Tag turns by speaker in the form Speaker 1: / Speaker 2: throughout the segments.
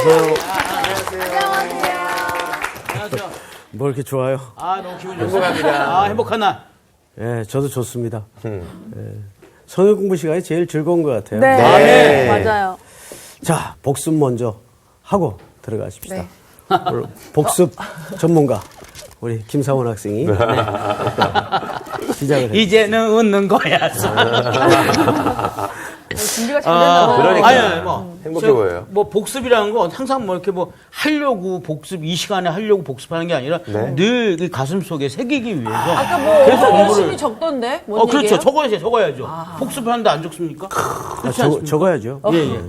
Speaker 1: 안녕하세요.
Speaker 2: 안녕하세요.
Speaker 1: 뭐 이렇게 좋아요?
Speaker 2: 너무 기분 좋습니다. 행복한 날.
Speaker 1: 예, 저도 좋습니다. 예, 성역 공부 시간이 제일 즐거운 것 같아요.
Speaker 3: 네. 맞아요.
Speaker 1: 자, 복습 먼저 하고 들어가십시다.
Speaker 3: 네.
Speaker 1: 오늘 복습 전문가 우리 김상원 학생이 시작을 했습니다.
Speaker 2: 이제는 웃는 거야.
Speaker 3: 준비가 잘 됐나 봐요.
Speaker 4: 그러니까. 행복해 보여요.
Speaker 2: 뭐 복습이라는 건 항상 뭐 이렇게 뭐 하려고 복습 이 시간에 하려고 복습하는 게 아니라 늘 그 가슴 속에 새기기 위해서.
Speaker 3: 아까 뭐
Speaker 2: 그래서
Speaker 3: 엄청 열심히 적던데? 뭔
Speaker 2: 그렇죠.
Speaker 3: 얘기예요?
Speaker 2: 적어야죠. 복습을 하는데 안 적습니까? 그렇지 않습니까?
Speaker 1: 적어야죠.
Speaker 2: 예.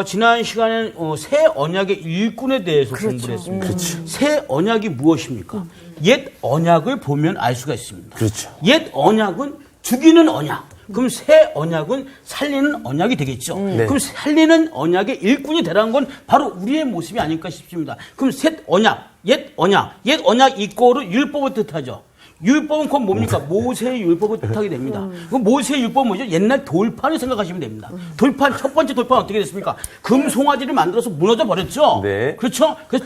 Speaker 2: 지난 시간에는 새 언약의 일꾼에 대해서 공부를 했습니다. 새 언약이 무엇입니까? 옛 언약을 보면 알 수가 있습니다.
Speaker 1: 그렇죠.
Speaker 2: 옛 언약은 죽이는 언약. 그럼 새 언약은 살리는 언약이 되겠죠. 그럼 살리는 언약의 일꾼이 되라는 건 바로 우리의 모습이 아닐까 싶습니다. 그럼 옛 언약 이꼬르 율법을 뜻하죠. 율법은 그건 뭡니까? 모세의 율법을 뜻하게 됩니다. 그럼 모세의 율법은 뭐죠? 옛날 돌판을 생각하시면 됩니다. 돌판, 첫 번째 돌판은 어떻게 됐습니까? 금송아지를 만들어서 무너져 버렸죠?
Speaker 4: 네.
Speaker 2: 그렇죠? 그래서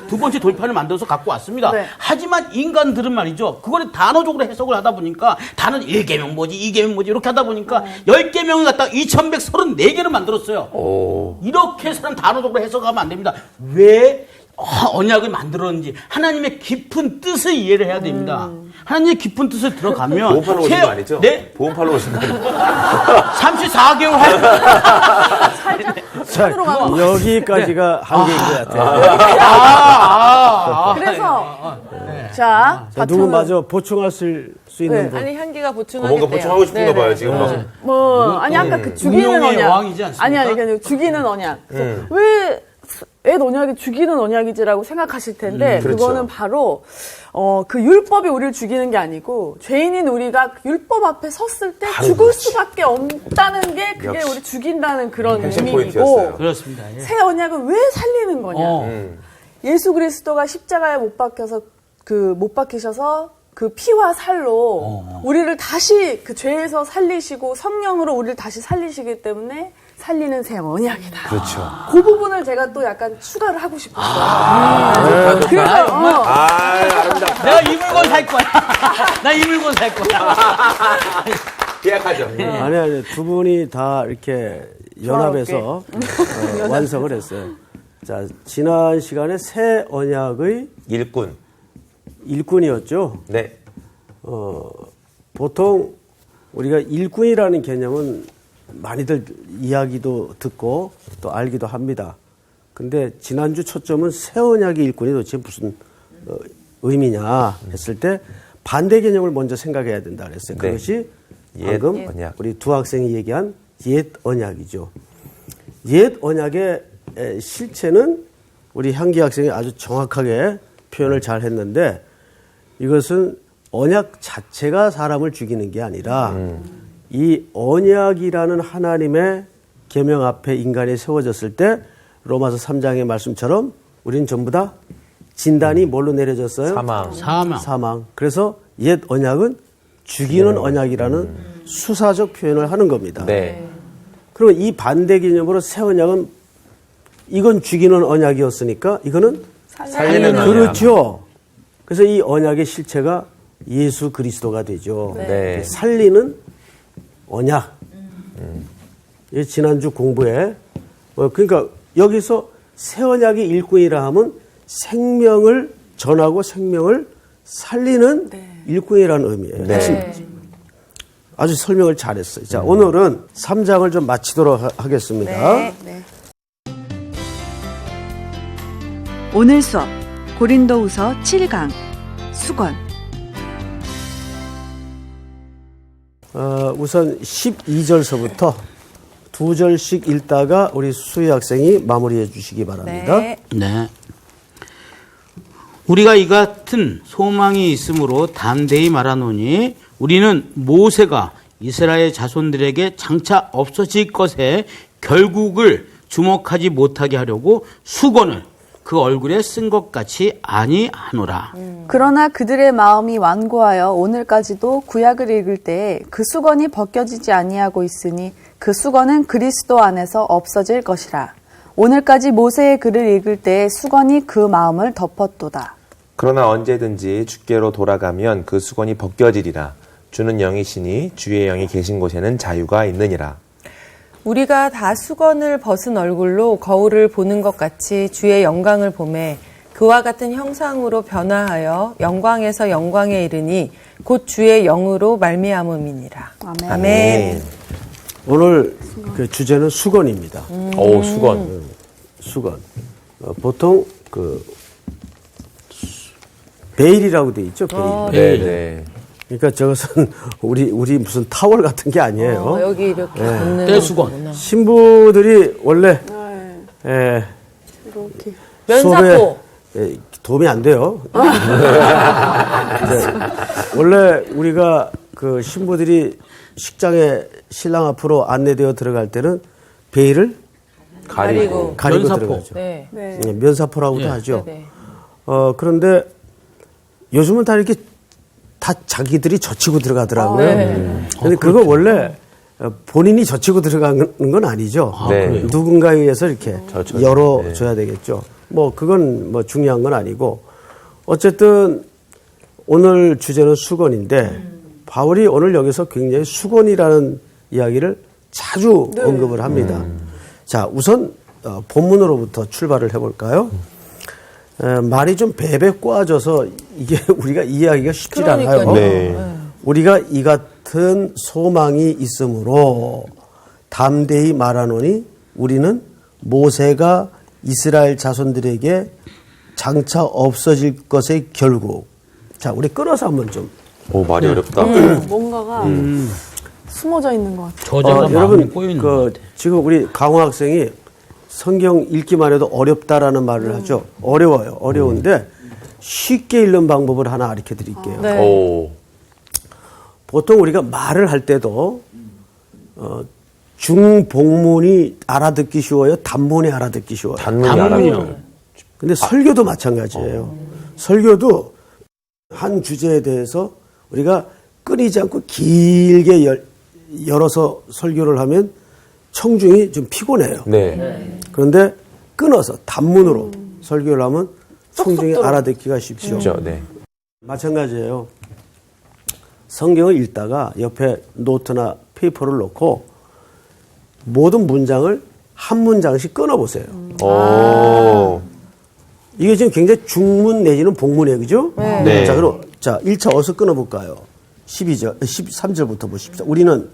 Speaker 2: 두 번째 돌판을 만들어서 갖고 왔습니다.
Speaker 3: 네.
Speaker 2: 하지만 인간들은 말이죠. 그거를 단어적으로 해석을 하다 보니까 단어 1계명 뭐지, 2계명 뭐지 이렇게 하다 보니까 10계명을 갖다가 2134개를 만들었어요. 이렇게 사람 단어적으로 해석하면 안 됩니다. 왜 언약을 만들었는지 하나님의 깊은 뜻을 이해를 해야 됩니다. 하나님의 깊은 뜻을 들어가면
Speaker 4: 보험팔로 오신 거 아니죠?
Speaker 2: 네?
Speaker 4: 보험팔로 오신 거 아니죠?
Speaker 2: 34개월
Speaker 1: 자, 여기까지가 한계인 것 같아요.
Speaker 3: 그래서 자,
Speaker 1: 누구 마저 보충할 수 있는 분.
Speaker 5: 아니 향기가 보충하겠대요.
Speaker 4: 뭔가 보충하고 싶은가 봐요, 지금. 막.
Speaker 3: 뭐 아니 아까 그 죽이는
Speaker 2: 운명의
Speaker 3: 언약.
Speaker 2: 여왕이지 않습니까?
Speaker 3: 아니 그냥 죽이는 언약. 왜 옛 언약이 죽이는 언약이지라고 생각하실 텐데
Speaker 4: 그렇죠.
Speaker 3: 그거는 바로 그 율법이 우리를 죽이는 게 아니고 죄인인 우리가 그 율법 앞에 섰을 때 죽을 수밖에 없다는 게 그게
Speaker 4: 역시.
Speaker 3: 우리 죽인다는 그런
Speaker 4: 핵심
Speaker 3: 의미이고
Speaker 4: 포인트였어요.
Speaker 2: 그렇습니다. 예.
Speaker 3: 새 언약은 왜 살리는 거냐? 예수 그리스도가 십자가에 못 박히셔서 그 피와 살로 우리를 다시 그 죄에서 살리시고 성령으로 우리를 다시 살리시기 때문에 살리는 새 언약이다.
Speaker 4: 그렇죠.
Speaker 3: 그 부분을 제가 또 약간 추가를 하고 싶었어요. 그래서
Speaker 4: 아름답다.
Speaker 2: 내가 이 물건 살 거야. 나 이 물건 살 거야.
Speaker 4: 계약하죠.
Speaker 1: 아니, 두 분이 다 이렇게 연합해서 완성을 했어요. 자, 지난 시간에 새 언약의 일꾼이었죠.
Speaker 4: 네.
Speaker 1: 보통 우리가 일꾼이라는 개념은 많이들 이야기도 듣고 또 알기도 합니다. 근데 지난주 초점은 새 언약의 일꾼이 도대체 무슨 의미냐 했을 때 반대 개념을 먼저 생각해야 된다 그랬어요.
Speaker 4: 네.
Speaker 1: 그것이
Speaker 4: 옛
Speaker 1: 방금
Speaker 4: 언약.
Speaker 1: 우리 두 학생이 얘기한 옛 언약이죠. 옛 언약의 실체는 우리 향기 학생이 아주 정확하게 표현을 잘 했는데 이것은 언약 자체가 사람을 죽이는 게 아니라 이 언약이라는 하나님의 계명 앞에 인간이 세워졌을 때 로마서 3장의 말씀처럼 우리는 전부 다 진단이 뭘로 내려졌어요? 사망. 그래서 옛 언약은 죽이는 언약이라는 수사적 표현을 하는 겁니다.
Speaker 4: 네.
Speaker 1: 그럼 이 반대 개념으로 새 언약은 이건 죽이는 언약이었으니까 이거는
Speaker 4: 살리는 언약.
Speaker 1: 그렇죠. 그래서 이 언약의 실체가 예수 그리스도가 되죠.
Speaker 4: 네.
Speaker 1: 살리는 언약. 지난주 공부에 그러니까 여기서 새 언약의 일꾼이라 하면 생명을 전하고 생명을 살리는 일꾼이라는 의미예요.
Speaker 4: 네.
Speaker 1: 아주 설명을 잘했어요. 자, 오늘은 3장을 좀 마치도록 하겠습니다.
Speaker 3: 네.
Speaker 6: 오늘 수업 고린도후서 7강 수건.
Speaker 1: 우선 12절서부터 2절씩 읽다가 우리 수희 학생이 마무리해 주시기 바랍니다.
Speaker 2: 네. 우리가 이 같은 소망이 있으므로 담대히 말하노니 우리는 모세가 이스라엘 자손들에게 장차 없어질 것에 결국을 주목하지 못하게 하려고 수건을 그 얼굴에 쓴 것 같이 아니하노라.
Speaker 3: 그러나 그들의 마음이 완고하여 오늘까지도 구약을 읽을 때 그 수건이 벗겨지지 아니하고 있으니 그 수건은 그리스도 안에서 없어질 것이라.
Speaker 6: 오늘까지 모세의 글을 읽을 때 수건이 그 마음을 덮었도다.
Speaker 4: 그러나 언제든지 주께로 돌아가면 그 수건이 벗겨지리라. 주는 영이시니 주의 영이 계신 곳에는 자유가 있느니라.
Speaker 5: 우리가 다 수건을 벗은 얼굴로 거울을 보는 것 같이 주의 영광을 보매 그와 같은 형상으로 변화하여 영광에서 영광에 이르니 곧 주의 영으로 말미암음이니라.
Speaker 6: 아멘.
Speaker 5: 아멘.
Speaker 1: 오늘 그 주제는 수건입니다.
Speaker 4: 오, 수건.
Speaker 1: 수건. 보통 그 베일이라고 돼 있죠. 베일.
Speaker 4: 네.
Speaker 1: 그러니까 저것은 우리 무슨 타월 같은 게 아니에요.
Speaker 5: 여기 이렇게 걷는
Speaker 2: 떼수건.
Speaker 1: 신부들이 원래
Speaker 3: 이렇게.
Speaker 5: 면사포.
Speaker 1: 수업에 도움이 안 돼요. 원래 우리가 그 신부들이 식장에 신랑 앞으로 안내되어 들어갈 때는 베일을
Speaker 5: 가리고.
Speaker 1: 가리고
Speaker 2: 면사포.
Speaker 1: 들어가죠.
Speaker 5: 네.
Speaker 3: 네.
Speaker 5: 네,
Speaker 1: 면사포라고도 하죠.
Speaker 5: 네.
Speaker 1: 그런데 요즘은 다 이렇게 다 자기들이 젖히고 들어가더라고요.
Speaker 5: 네.
Speaker 1: 근데 그거 원래 본인이 젖히고 들어가는 건 아니죠.
Speaker 4: 네.
Speaker 1: 누군가에 의해서 이렇게
Speaker 4: 젖혀서.
Speaker 1: 열어줘야 되겠죠. 뭐 그건 뭐 중요한 건 아니고 어쨌든 오늘 주제는 수건인데 바울이 오늘 여기서 굉장히 수건이라는 이야기를 자주 언급을 합니다. 자, 우선 본문으로부터 출발을 해볼까요? 말이 좀 베베 꼬아져서 이게 우리가 이해하기가 쉽지 않아요.
Speaker 5: 그러니까요.
Speaker 4: 네.
Speaker 1: 우리가 이 같은 소망이 있으므로 담대히 말하노니 우리는 모세가 이스라엘 자손들에게 장차 없어질 것의 결국. 자, 우리 끊어서 한번 좀.
Speaker 4: 오, 말이 어렵다.
Speaker 3: 뭔가가 숨어져 있는 것 같아요.
Speaker 2: 저자가 마음에
Speaker 1: 여러분,
Speaker 2: 꼬이는 것 같아.
Speaker 1: 지금 우리 강호 학생이 성경 읽기만 해도 어렵다라는 말을 하죠. 어려워요. 어려운데 쉽게 읽는 방법을 하나 가르쳐 드릴게요.
Speaker 3: 네.
Speaker 4: 오.
Speaker 1: 보통 우리가 말을 할 때도 중복문이 알아듣기 쉬워요? 단문이 알아듣기 쉬워요?
Speaker 4: 단문이
Speaker 2: 단문이요.
Speaker 4: 알아요.
Speaker 1: 근데 설교도 마찬가지예요. 설교도 한 주제에 대해서 우리가 끊이지 않고 길게 열어서 설교를 하면 청중이 좀 피곤해요.
Speaker 4: 네.
Speaker 1: 그런데 끊어서 단문으로 설교를 하면 청중이 알아듣기가 쉽죠.
Speaker 4: 쉽죠. 네.
Speaker 1: 마찬가지예요. 성경을 읽다가 옆에 노트나 페이퍼를 놓고 모든 문장을 한 문장씩 끊어보세요.
Speaker 4: 오.
Speaker 1: 이게 지금 굉장히 중문 내지는 복문이에요. 그죠?
Speaker 4: 네.
Speaker 1: 자, 그럼, 1차 어디서 끊어볼까요? 13절부터 보십시다. 우리는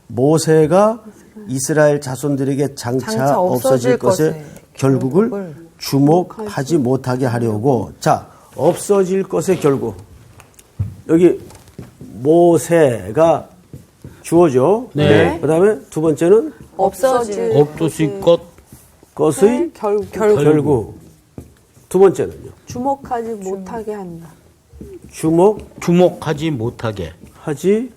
Speaker 1: 모세가 이스라엘 자손들에게 장차 없어질 것의 결국을 주목하지 못하게 하려고. 자, 없어질 것의 결국. 여기 모세가 주어죠.
Speaker 2: 네.
Speaker 1: 그 다음에 두 번째는
Speaker 5: 없어질
Speaker 2: 없어질
Speaker 1: 것의 결국. 두 번째는요.
Speaker 3: 주목하지 못하게 한다.
Speaker 2: 주목하지 못하게.
Speaker 1: 하지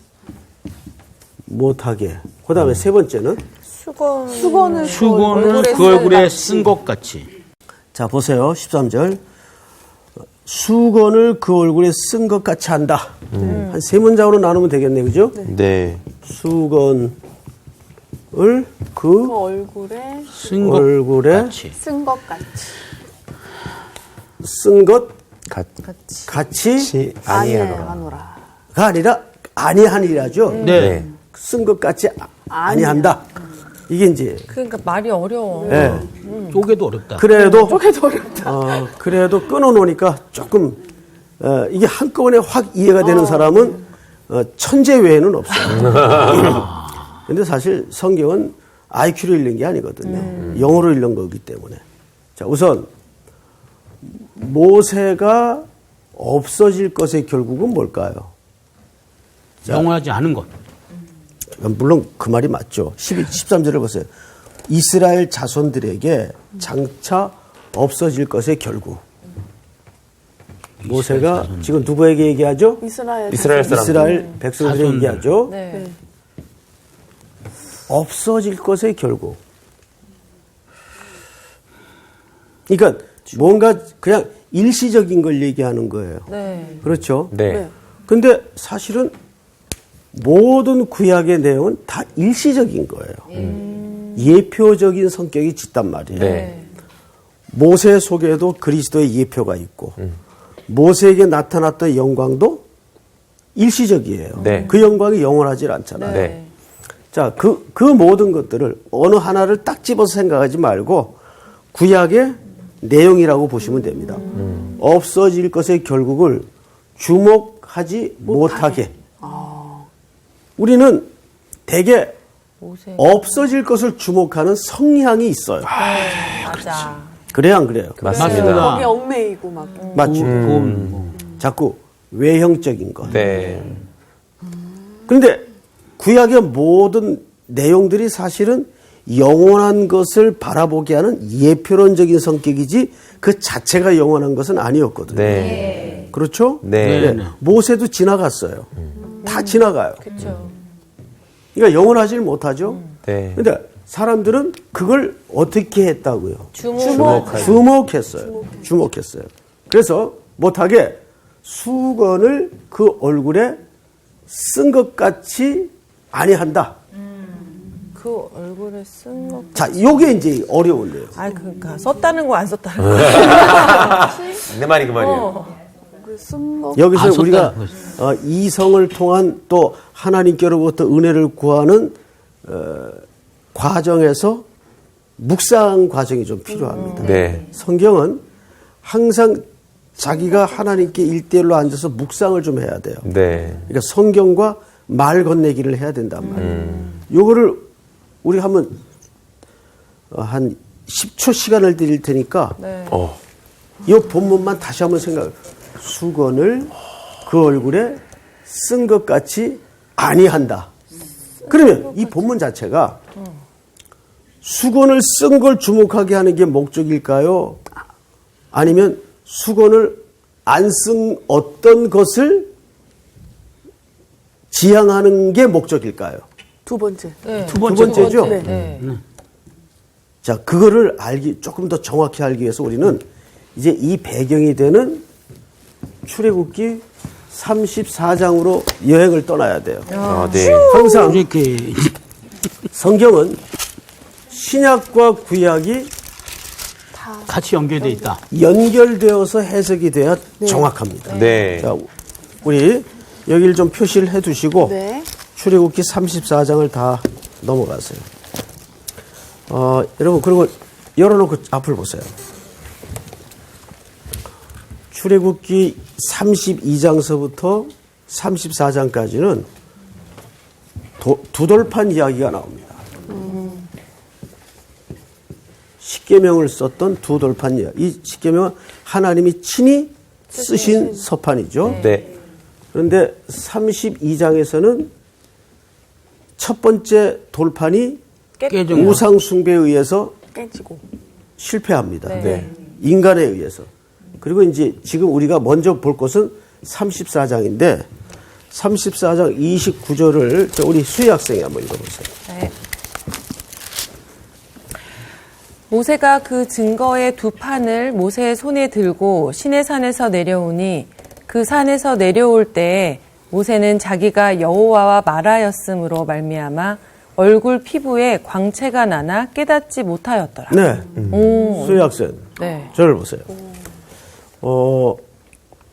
Speaker 1: 못하게. 그 다음에 세 번째는
Speaker 3: 수건을
Speaker 2: 그 얼굴에 쓴 것 같이.
Speaker 1: 자 보세요. 13절. 수건을 그 얼굴에 쓴 것 같이 한다. 한 세 문장으로 나누면 되겠네. 그죠?
Speaker 4: 네.
Speaker 1: 수건을
Speaker 3: 그
Speaker 1: 그
Speaker 3: 얼굴에
Speaker 2: 쓴 것
Speaker 1: 얼굴에
Speaker 2: 같이.
Speaker 3: 쓴 것 같이.
Speaker 1: 쓴 것
Speaker 4: 같이 아니하노라.
Speaker 3: 아니하노라.
Speaker 1: 아니라 아니하니라죠.
Speaker 2: 네.
Speaker 1: 쓴 것 같이 아니한다. 이게 이제
Speaker 5: 그러니까 말이 어려워.
Speaker 1: 예.
Speaker 2: 쪼개도 어렵다.
Speaker 1: 그래도
Speaker 3: 쪼개도 어렵다.
Speaker 1: 그래도 끊어놓으니까 조금 이게 한꺼번에 확 이해가 되는 사람은 천재 외에는 없어요. 근데 사실 성경은 IQ로 읽는 게 아니거든요. 영어로 읽는 거기 때문에. 자, 우선 모세가 없어질 것의 결국은 뭘까요?
Speaker 2: 영원하지 않은 것.
Speaker 1: 물론 그 말이 맞죠. 13절을 보세요. 이스라엘 자손들에게 장차 없어질 것의 결국. 모세가 지금 누구에게 얘기하죠?
Speaker 3: 이스라엘
Speaker 4: 사람.
Speaker 1: 이스라엘 백성들에게
Speaker 2: 자손들.
Speaker 1: 얘기하죠.
Speaker 5: 네.
Speaker 1: 없어질 것의 결국. 그러니까 뭔가 그냥 일시적인 걸 얘기하는 거예요.
Speaker 5: 네.
Speaker 1: 그렇죠?
Speaker 4: 네.
Speaker 1: 근데 사실은 모든 구약의 내용은 다 일시적인 거예요. 예표적인 성격이 짙단 말이에요.
Speaker 4: 네.
Speaker 1: 모세 속에도 그리스도의 예표가 있고 모세에게 나타났던 영광도 일시적이에요.
Speaker 4: 네.
Speaker 1: 그 영광이 영원하지 않잖아요.
Speaker 4: 네.
Speaker 1: 자, 그 모든 것들을 어느 하나를 딱 집어서 생각하지 말고 구약의 내용이라고 보시면 됩니다. 없어질 것의 결국을 주목하지 못하게. 우리는 대개
Speaker 5: 모세.
Speaker 1: 없어질 것을 주목하는 성향이 있어요.
Speaker 5: 맞아.
Speaker 1: 그래요, 안 그래요?
Speaker 2: 맞습니다.
Speaker 3: 거기에 얽매이고 막.
Speaker 1: 맞죠? 자꾸 외형적인 것.
Speaker 4: 네.
Speaker 1: 그런데 구약의 모든 내용들이 사실은 영원한 것을 바라보게 하는 예표론적인 성격이지 그 자체가 영원한 것은 아니었거든요.
Speaker 4: 네.
Speaker 1: 그렇죠?
Speaker 4: 네.
Speaker 1: 모세도 지나갔어요. 다 지나가요.
Speaker 5: 그렇죠.
Speaker 1: 그러니까 영원하지를 못하죠.
Speaker 4: 네.
Speaker 1: 그런데 사람들은 그걸 어떻게 했다고요?
Speaker 4: 주목하죠.
Speaker 1: 주목했어요. 그래서 못하게 수건을 그 얼굴에 쓴 것 같이 아니한다.
Speaker 5: 그 얼굴에 쓴 거.
Speaker 1: 자, 요게 이제 어려운데요.
Speaker 5: 아, 그러니까 썼다는 거 안 썼다는 거.
Speaker 4: 내 말이 그 말이에요.
Speaker 3: 쓴 거.
Speaker 1: 여기서
Speaker 2: 아,
Speaker 1: 우리가
Speaker 2: 썼다는
Speaker 1: 이성을 통한 또 하나님께로부터 은혜를 구하는 과정에서 묵상 과정이 좀 필요합니다.
Speaker 4: 네.
Speaker 1: 성경은 항상 자기가 하나님께 1대1로 앉아서 묵상을 좀 해야 돼요.
Speaker 4: 네.
Speaker 1: 그러니까 성경과 말 건네기를 해야 된단 말이에요. 요거를 우리 한번 한 10초 시간을 드릴 테니까 이 본문만 다시 한번 생각해요. 수건을 그 얼굴에 쓴 것 같이 아니한다. 그러면 이 본문 자체가 수건을 쓴 걸 주목하게 하는 게 목적일까요? 아니면 수건을 안 쓴 어떤 것을 지향하는 게 목적일까요?
Speaker 3: 두 번째.
Speaker 1: 두 번째죠?
Speaker 5: 네.
Speaker 1: 자, 그거를 조금 더 정확히 알기 위해서 우리는 이제 이 배경이 되는 출애굽기 34장으로 여행을 떠나야 돼요.
Speaker 4: 네.
Speaker 1: 항상
Speaker 2: 이렇게
Speaker 1: 성경은 신약과 구약이
Speaker 2: 같이 연결되어 있다.
Speaker 1: 연결되어서 해석이 돼야 정확합니다.
Speaker 4: 네.
Speaker 1: 자, 우리 여기를 좀 표시를 해 두시고
Speaker 3: 네.
Speaker 1: 출애굽기 34장을 다 넘어가세요. 여러분 그리고 열어놓고 앞을 보세요. 출애굽기 32장서부터 34장까지는 두돌판 이야기가 나옵니다. 십계명을 썼던 두돌판 이야기. 이 십계명은 하나님이 친히 쓰신 서판이죠.
Speaker 4: 네.
Speaker 1: 그런데 32장에서는 첫 번째 돌판이
Speaker 2: 깨진 거.
Speaker 1: 우상 숭배에 의해서
Speaker 3: 깨지고.
Speaker 1: 실패합니다.
Speaker 4: 네.
Speaker 1: 인간에 의해서. 그리고 이제 지금 우리가 먼저 볼 것은 34장인데 34장 29절을 우리 수희 학생이 한번 읽어보세요.
Speaker 5: 네. 모세가 그 증거의 두 판을 모세의 손에 들고 시내산에서 내려오니 그 산에서 내려올 때에 모세는 자기가 여호와와 말하였으므로 말미암아 얼굴 피부에 광채가 나나 깨닫지 못하였더라.
Speaker 1: 네. 수희 학생.
Speaker 5: 네.
Speaker 1: 저를 보세요.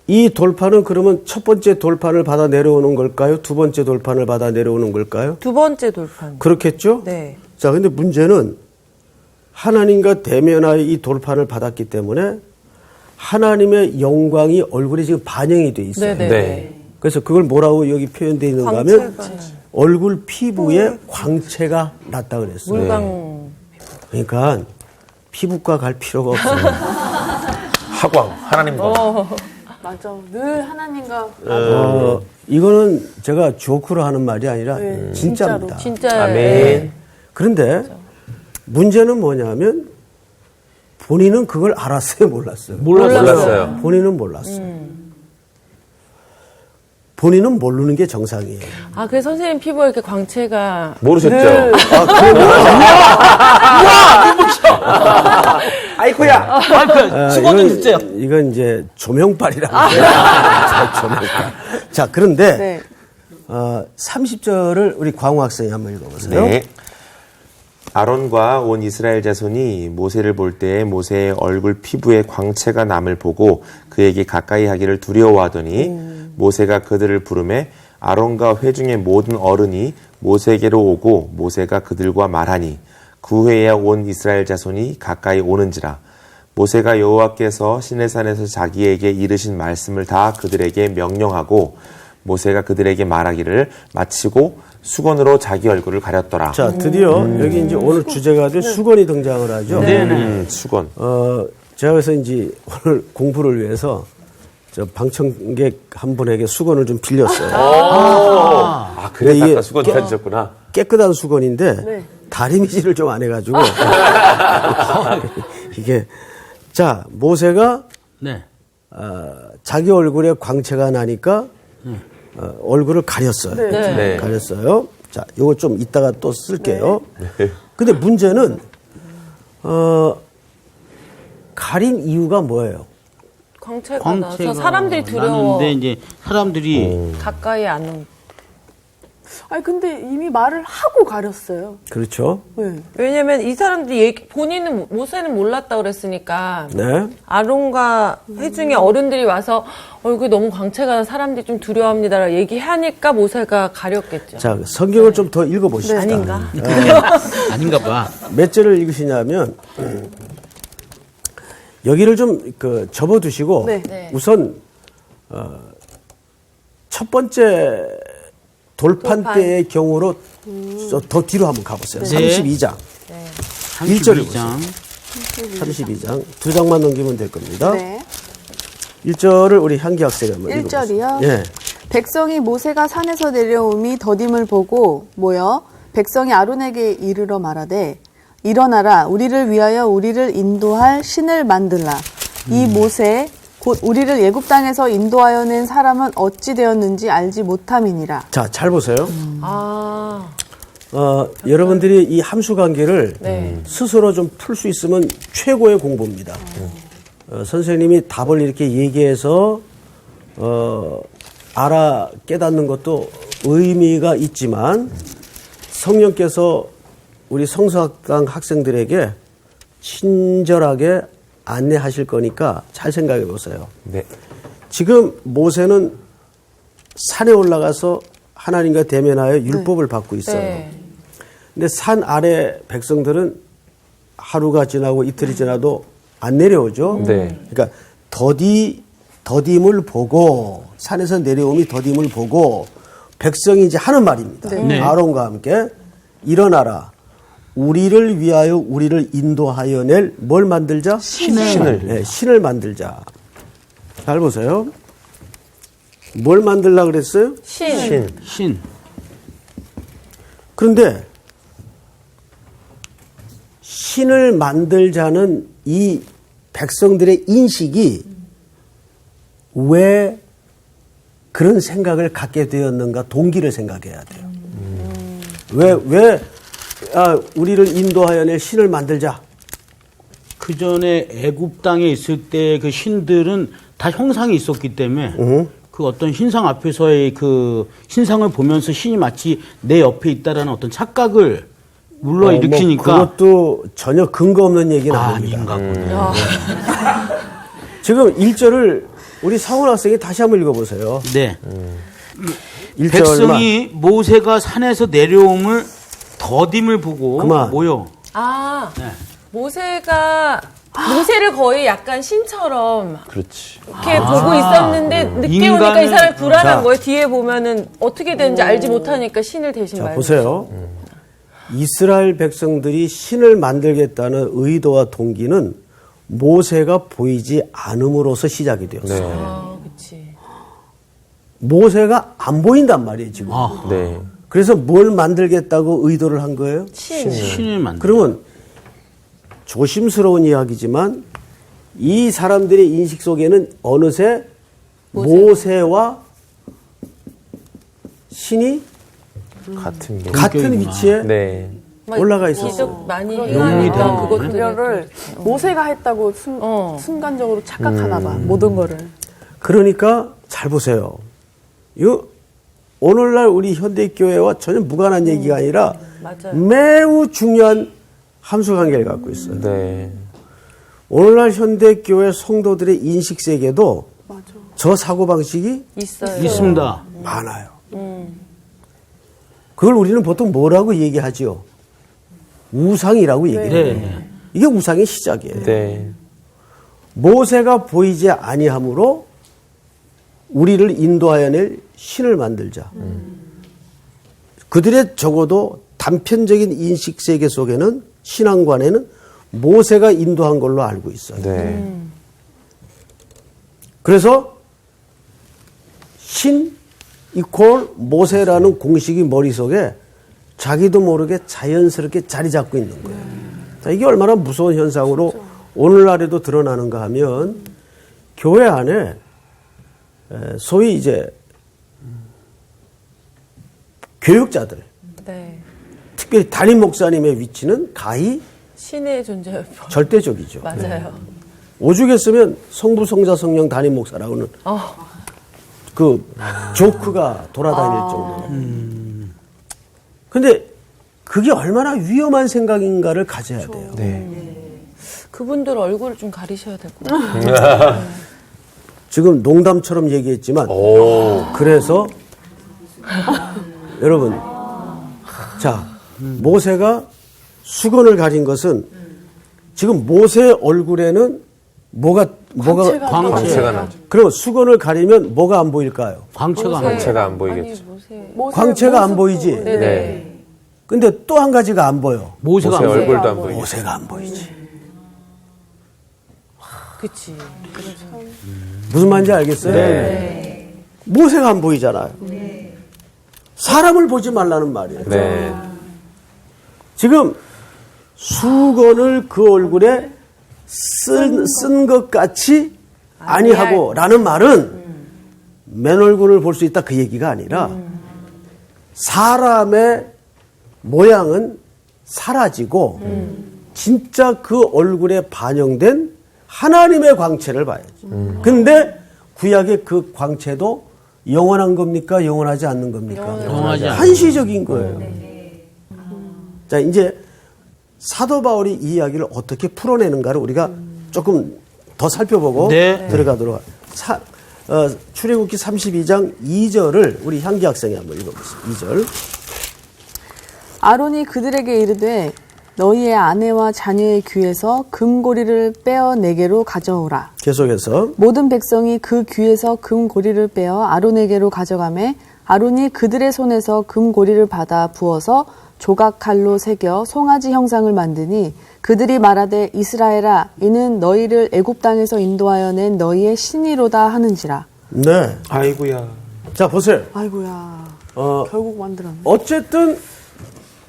Speaker 1: 이 돌판은 그러면 첫 번째 돌판을 받아 내려오는 걸까요? 두 번째 돌판을 받아 내려오는 걸까요?
Speaker 5: 두 번째 돌판.
Speaker 1: 그렇겠죠?
Speaker 5: 네.
Speaker 1: 자, 근데 문제는 하나님과 대면하여 이 돌판을 받았기 때문에 하나님의 영광이 얼굴에 지금 반영이 돼 있어요.
Speaker 5: 네네.
Speaker 4: 네.
Speaker 1: 그래서 그걸 뭐라고 여기 표현되어 있는가 하면 얼굴 피부에 광채가 났다 그랬어요.
Speaker 5: 물광.
Speaker 1: 그러니까 피부과 갈 필요가 없어요.
Speaker 4: 하광, 하나님과.
Speaker 3: 맞아. 늘 하나님과.
Speaker 1: 이거는 제가 조크로 하는 말이 아니라 진짜입니다.
Speaker 5: 진짜.
Speaker 4: 아멘.
Speaker 1: 그런데 문제는 뭐냐면 본인은 그걸 알았어요, 몰랐어요?
Speaker 4: 몰랐어요.
Speaker 1: 본인은 몰랐어요. 본인은 모르는 게 정상이에요.
Speaker 5: 아, 그래서 선생님 피부에 이렇게 광채가.
Speaker 4: 모르셨죠? 아이쿠야.
Speaker 2: 수건은 진짜요.
Speaker 1: 이건 이제 조명빨이라고 해요. 조명빨. 자, 그런데
Speaker 3: 네.
Speaker 1: 30절을 우리 광우 학생이 한번 읽어보세요.
Speaker 4: 네. 아론과 온 이스라엘 자손이 모세를 볼 때에 모세의 얼굴 피부에 광채가 남을 보고 그에게 가까이 하기를 두려워하더니 모세가 그들을 부르매 아론과 회중의 모든 어른이 모세에게로 오고 모세가 그들과 말하니 그 후에야 온 이스라엘 자손이 가까이 오는지라. 모세가 여호와께서 시내산에서 자기에게 이르신 말씀을 다 그들에게 명령하고 모세가 그들에게 말하기를 마치고 수건으로 자기 얼굴을 가렸더라.
Speaker 1: 자, 드디어 여기 이제 오늘 주제가 된 수건이 등장을 하죠.
Speaker 4: 수건.
Speaker 1: 제가 그래서 이제 오늘 공부를 위해서 저 방청객 한 분에게 수건을 좀 빌렸어요.
Speaker 4: 그래서
Speaker 1: 이게
Speaker 4: 아까 수건 가지셨구나.
Speaker 1: 깨끗한 수건인데 다리미질을 좀 안 해가지고 이게 자 모세가
Speaker 2: 네.
Speaker 1: 자기 얼굴에 광채가 나니까 얼굴을 가렸어요.
Speaker 4: 네.
Speaker 1: 가렸어요. 자, 요거 좀 이따가 또 쓸게요. 근데 문제는 가린 이유가 뭐예요?
Speaker 5: 광채가 나서
Speaker 2: 광채가
Speaker 5: 사람들이 두려워.
Speaker 2: 나는데 이제 사람들이
Speaker 5: 가까이 안 오.
Speaker 3: 아니 근데 이미 말을 하고 가렸어요.
Speaker 1: 그렇죠.
Speaker 3: 네.
Speaker 5: 왜냐면 이 사람들이 본인은 모세는 몰랐다 그랬으니까
Speaker 1: 네.
Speaker 5: 아론과 회중의 어른들이 와서 얼굴이 너무 광채가 나서 사람들이 좀 두려워합니다. 얘기하니까 모세가 가렸겠죠.
Speaker 1: 자, 성경을 좀 더 읽어보시다.
Speaker 5: 아닌가?
Speaker 2: 아닌가 봐.
Speaker 1: 몇 절을 읽으시냐면 여기를 좀 접어두시고
Speaker 3: 네.
Speaker 1: 우선 첫 번째 돌판 때의 경우로 더 뒤로 한번 가보세요.
Speaker 2: 네.
Speaker 1: 32장. 1절을
Speaker 2: 32장.
Speaker 1: 32장. 두 장만 넘기면 될 겁니다.
Speaker 6: 네.
Speaker 1: 1절을 우리 향기 학생이 한번 읽어보세요.
Speaker 6: 1절이요?
Speaker 1: 예.
Speaker 6: 백성이 모세가 산에서 내려옴이 더딤을 보고 모여 백성이 아론에게 이르러 말하되 일어나라 우리를 위하여 우리를 인도할 신을 만들라. 이 모세 곧 우리를 애굽 땅에서 인도하여 낸 사람은 어찌 되었는지 알지 못함이니라.
Speaker 1: 자, 잘 보세요.
Speaker 5: 아,
Speaker 1: 여러분들이 이 함수 관계를
Speaker 5: 네.
Speaker 1: 스스로 좀 풀 수 있으면 최고의 공부입니다. 선생님이 답을 이렇게 얘기해서 알아 깨닫는 것도 의미가 있지만 성령께서 우리 성서학당 학생들에게 친절하게 안내하실 거니까 잘 생각해 보세요.
Speaker 4: 네.
Speaker 1: 지금 모세는 산에 올라가서 하나님과 대면하여 율법을 받고 있어요.
Speaker 5: 네.
Speaker 1: 근데 산 아래 백성들은 하루가 지나고 이틀이 지나도 안 내려오죠.
Speaker 4: 네.
Speaker 1: 그러니까 더딤을 보고 산에서 내려오미 더딤을 보고 백성이 이제 하는 말입니다.
Speaker 2: 네.
Speaker 1: 아론과 함께 일어나라. 우리를 위하여 우리를 인도하여 낼 뭘 만들자? 신을. 네, 신을 만들자. 잘 보세요. 뭘 만들려고 그랬어요?
Speaker 2: 신.
Speaker 1: 그런데 신을 만들자는 이 백성들의 인식이 왜 그런 생각을 갖게 되었는가 동기를 생각해야 돼요. 왜 우리를 인도하여 낼 신을 만들자.
Speaker 2: 그 전에 애굽 땅에 있을 때 그 신들은 다 형상이 있었기 때문에 그 어떤 신상 앞에서의 그 신상을 보면서 신이 마치 내 옆에 있다라는 어떤 착각을 일으키니까
Speaker 1: 그것도 전혀 근거 없는 얘기는 아닙니다.
Speaker 2: 아닌가 보네.
Speaker 1: 지금 1절을 우리 상원 학생이 다시 한번 읽어보세요.
Speaker 2: 네.
Speaker 1: 1절만.
Speaker 2: 백성이 모세가 산에서 내려옴을 더딤을 보고
Speaker 1: 그만.
Speaker 2: 모여.
Speaker 5: 아,
Speaker 2: 네.
Speaker 5: 모세를 거의 약간 신처럼
Speaker 4: 그렇지.
Speaker 5: 이렇게 보고 있었는데 늦게 오니까 이 사람이 불안한
Speaker 1: 자.
Speaker 5: 거예요. 뒤에 보면은 어떻게 되는지 알지 못하니까 신을 대신
Speaker 1: 자,
Speaker 5: 말고.
Speaker 1: 보세요. 이스라엘 백성들이 신을 만들겠다는 의도와 동기는 모세가 보이지 않음으로써 시작이 되었어요.
Speaker 4: 네.
Speaker 5: 아, 그치.
Speaker 1: 모세가 안 보인단 말이에요, 지금.
Speaker 4: 네.
Speaker 1: 그래서 뭘 만들겠다고 의도를 한 거예요?
Speaker 2: 신을 만들.
Speaker 1: 그러면 조심스러운 이야기지만 이 사람들의 인식 속에는 어느새 모세와 신이
Speaker 4: 같은 게.
Speaker 1: 같은
Speaker 2: 동격이구나.
Speaker 1: 위치에
Speaker 4: 네.
Speaker 5: 막
Speaker 1: 올라가 있었어.
Speaker 5: 기적 많이
Speaker 2: 용이
Speaker 5: 행하니까
Speaker 2: 되는
Speaker 5: 그것도
Speaker 2: 거네.
Speaker 3: 그거를 모세가 했다고 순간적으로 착각하나 봐. 모든 거를.
Speaker 1: 그러니까 잘 보세요. 이거 오늘날 우리 현대교회와 전혀 무관한 얘기가 아니라
Speaker 5: 맞아요.
Speaker 1: 매우 중요한 함수관계를 갖고 있어요.
Speaker 4: 네.
Speaker 1: 오늘날 현대교회 성도들의 인식세계도 저 사고방식이
Speaker 5: 있어요.
Speaker 2: 있습니다.
Speaker 1: 많아요. 그걸 우리는 보통 뭐라고 얘기하죠? 우상이라고 얘기해요.
Speaker 2: 네.
Speaker 1: 이게 우상의 시작이에요.
Speaker 4: 네.
Speaker 1: 모세가 보이지 아니함으로 우리를 인도하여 낼 신을 만들자. 그들의 적어도 단편적인 인식세계 속에는 신앙관에는 모세가 인도한 걸로 알고 있어요.
Speaker 4: 네.
Speaker 1: 그래서 신 이퀄 모세라는 공식이 머릿속에 자기도 모르게 자연스럽게 자리 잡고 있는 거예요. 자, 이게 얼마나 무서운 현상으로 오늘날에도 드러나는가 하면 교회 안에 소위 이제 교육자들,
Speaker 5: 네.
Speaker 1: 특별히 담임 목사님의 위치는 가히
Speaker 5: 신의 존재예요.
Speaker 1: 절대적이죠.
Speaker 5: 맞아요.
Speaker 1: 오죽 쓰면 성부, 성자, 성령 담임 목사라고는 그 조크가 돌아다닐 정도로. 근데 그게 얼마나 위험한 생각인가를 가져야 돼요.
Speaker 4: 네.
Speaker 5: 그분들 얼굴을 좀 가리셔야 될 것 같아요.
Speaker 1: 지금 농담처럼 얘기했지만 그래서 여러분 자 모세가 수건을 가린 것은 지금 모세 얼굴에는 뭐가
Speaker 4: 광채가 나죠.
Speaker 1: 그리고 수건을 가리면 뭐가 안 보일까요?
Speaker 2: 광채가 안 보여요.
Speaker 4: 광채가 안 보이겠죠.
Speaker 1: 광채가 안 보이지.
Speaker 4: 네.
Speaker 1: 근데 또 한 가지가 안 보여.
Speaker 2: 모세가
Speaker 4: 모세
Speaker 2: 안 보여요.
Speaker 4: 얼굴도 안 보이겠죠.
Speaker 1: 모세가 안 보이지.
Speaker 5: 그치.
Speaker 1: 무슨 말인지 알겠어요?
Speaker 4: 네.
Speaker 1: 모세가 안 보이잖아요. 사람을 보지 말라는 말이에요.
Speaker 4: 네.
Speaker 1: 지금 수건을 그 얼굴에 쓴 것 같이 아니하고 라는 말은 맨 얼굴을 볼 수 있다 그 얘기가 아니라 사람의 모양은 사라지고 진짜 그 얼굴에 반영된 하나님의 광채를 봐야지. 근데 구약의 그 광채도 영원한 겁니까? 영원하지 않는 겁니까?
Speaker 2: 영원하지 않아요.
Speaker 1: 한시적인 거예요. 자, 이제 사도 바울이 이 이야기를 어떻게 풀어내는가를 우리가 조금 더 살펴보고
Speaker 2: 네.
Speaker 1: 들어가도록 출애굽기 32장 2절을 우리 향기 학생이 한번 읽어보세요. 2절.
Speaker 6: 아론이 그들에게 이르되 너희의 아내와 자녀의 귀에서 금고리를 빼어 내게로 가져오라.
Speaker 1: 계속해서
Speaker 6: 모든 백성이 그 귀에서 금고리를 빼어 아론에게로 가져가매 아론이 그들의 손에서 금고리를 받아 부어서 조각칼로 새겨 송아지 형상을 만드니 그들이 말하되 이스라엘아 이는 너희를 애굽 땅에서 인도하여 낸 너희의 신이로다 하는지라.
Speaker 1: 네.
Speaker 4: 아이고야.
Speaker 1: 자, 보세요.
Speaker 6: 아이고야. 결국 만들었네.
Speaker 1: 어쨌든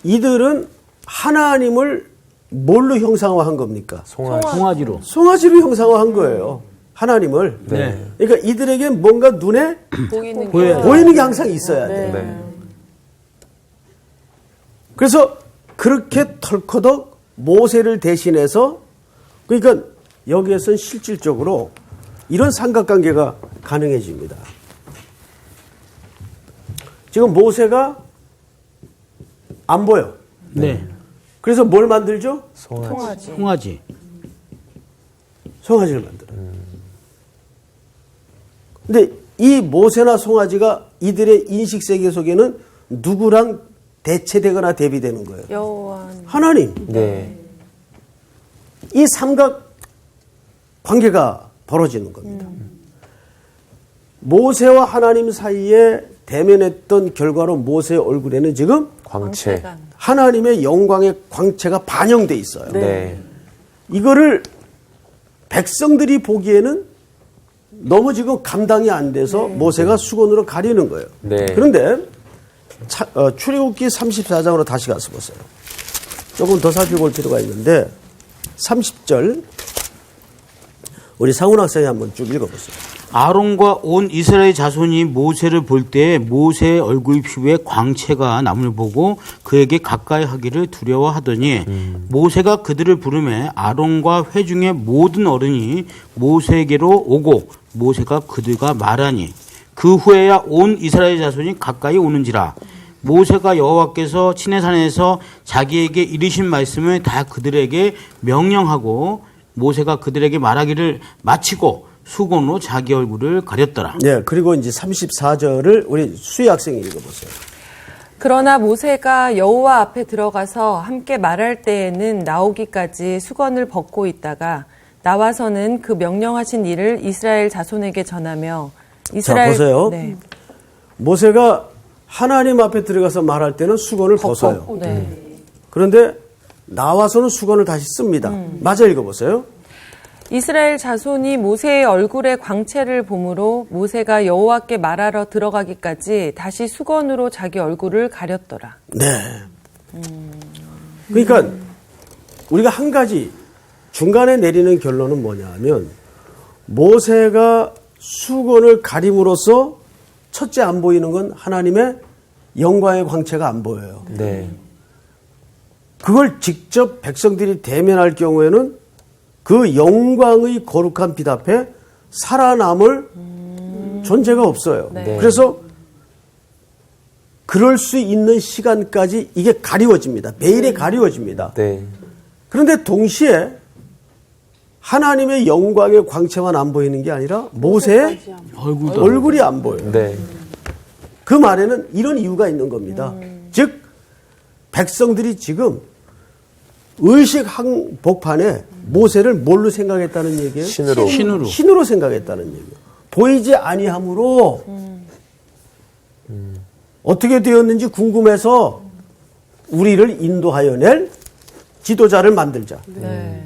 Speaker 1: 이들은 하나님을 뭘로 형상화한 겁니까?
Speaker 2: 송아지로.
Speaker 1: 송아지로 형상화한 거예요. 하나님을.
Speaker 2: 네.
Speaker 1: 그러니까 이들에겐 뭔가 눈에
Speaker 5: 보이는
Speaker 2: 보여요.
Speaker 1: 보이는 게 항상 있어야 돼요.
Speaker 4: 네.
Speaker 1: 그래서 그렇게 털커덕 모세를 대신해서 그러니까 여기에서는 실질적으로 이런 삼각관계가 가능해집니다. 지금 모세가 안 보여.
Speaker 2: 네.
Speaker 1: 그래서 뭘 만들죠?
Speaker 4: 송아지.
Speaker 2: 송아지.
Speaker 1: 송아지를 만들어요. 근데 이 모세나 송아지가 이들의 인식세계 속에는 누구랑 대체되거나 대비되는 거예요.
Speaker 5: 여호와.
Speaker 1: 하나님.
Speaker 4: 네.
Speaker 1: 이 삼각 관계가 벌어지는 겁니다. 모세와 하나님 사이에 대면했던 결과로 모세의 얼굴에는 지금
Speaker 4: 광채.
Speaker 1: 하나님의 영광의 광채가 반영돼 있어요.
Speaker 4: 네.
Speaker 1: 이거를 백성들이 보기에는 너무 지금 감당이 안 돼서 모세가 수건으로 가리는 거예요.
Speaker 4: 네.
Speaker 1: 그런데 출애굽기 34장으로 다시 가서 보세요. 조금 더 살펴볼 필요가 있는데 30절 우리 상훈 학생이 한번 쭉 읽어보세요.
Speaker 2: 아론과 온 이스라엘 자손이 모세를 볼 때 모세의 얼굴 피부에 광채가 남을 보고 그에게 가까이 하기를 두려워하더니 모세가 그들을 부르매 아론과 회중의 모든 어른이 모세에게로 오고 모세가 그들과 말하니 그 후에야 온 이스라엘 자손이 가까이 오는지라 모세가 여호와께서 시내산에서 자기에게 이르신 말씀을 다 그들에게 명령하고 모세가 그들에게 말하기를 마치고 수건으로 자기 얼굴을 가렸더라.
Speaker 1: 네, 그리고 이제 34절을 우리 수희 학생이 읽어보세요.
Speaker 5: 그러나 모세가 여호와 앞에 들어가서 함께 말할 때에는 나오기까지 수건을 벗고 있다가 나와서는 그 명령하신 일을 이스라엘 자손에게 전하며 이스라엘
Speaker 1: 자, 보세요.
Speaker 5: 네.
Speaker 1: 모세가 하나님 앞에 들어가서 말할 때는 수건을 벗어요.
Speaker 5: 네.
Speaker 1: 그런데 나와서는 수건을 다시 씁니다. 맞아 읽어보세요.
Speaker 5: 이스라엘 자손이 모세의 얼굴에 광채를 보므로 모세가 여호와께 말하러 들어가기까지 다시 수건으로 자기 얼굴을 가렸더라.
Speaker 1: 네. 그러니까 우리가 한 가지 중간에 내리는 결론은 뭐냐면 모세가 수건을 가림으로써 첫째 안 보이는 건 하나님의 영광의 광채가 안 보여요.
Speaker 4: 네.
Speaker 1: 그걸 직접 백성들이 대면할 경우에는 그 영광의 거룩한 빛 앞에 살아남을 존재가 없어요.
Speaker 5: 네.
Speaker 1: 그래서 그럴 수 있는 시간까지 이게 가리워집니다. 매일에 가리워집니다.
Speaker 4: 네.
Speaker 1: 그런데 동시에 하나님의 영광의 광채만 안 보이는 게 아니라 모세의 얼굴이 안 보여요.
Speaker 4: 네.
Speaker 1: 그 말에는 이런 이유가 있는 겁니다. 즉 백성들이 지금 의식 항복판에 모세를 뭘로 생각했다는 얘기예요? 신으로 생각했다는 얘기예요. 보이지 아니함으로 어떻게 되었는지 궁금해서 우리를 인도하여 낼 지도자를 만들자.
Speaker 5: 네.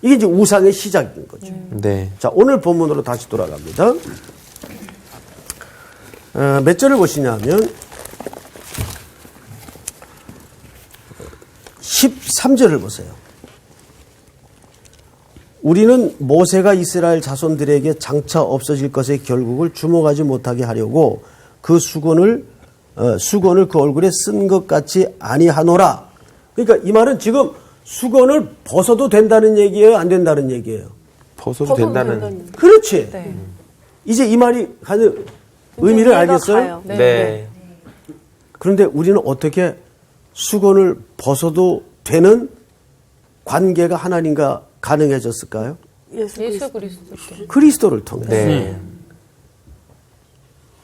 Speaker 1: 이게 이제 우상의 시작인 거죠.
Speaker 4: 네.
Speaker 1: 자, 오늘 본문으로 다시 돌아갑니다. 몇 절을 보시냐면 13절을 보세요. 우리는 모세가 이스라엘 자손들에게 장차 없어질 것의 결국을 주목하지 못하게 하려고 그 수건을 그 얼굴에 쓴 것 같이 아니하노라. 그러니까 이 말은 지금 수건을 벗어도 된다는 얘기예요? 안 된다는 얘기예요?
Speaker 4: 벗어도 된다는.
Speaker 1: 그렇지.
Speaker 5: 네.
Speaker 1: 이제 이 말이 가진 의미를 알겠어요?
Speaker 5: 네.
Speaker 4: 네.
Speaker 1: 그런데 우리는 어떻게 수건을 벗어도 되는 관계가 하나님과 가능해졌을까요?
Speaker 5: 예수 그리스도께.
Speaker 1: 그리스도를 통해서.
Speaker 4: 네.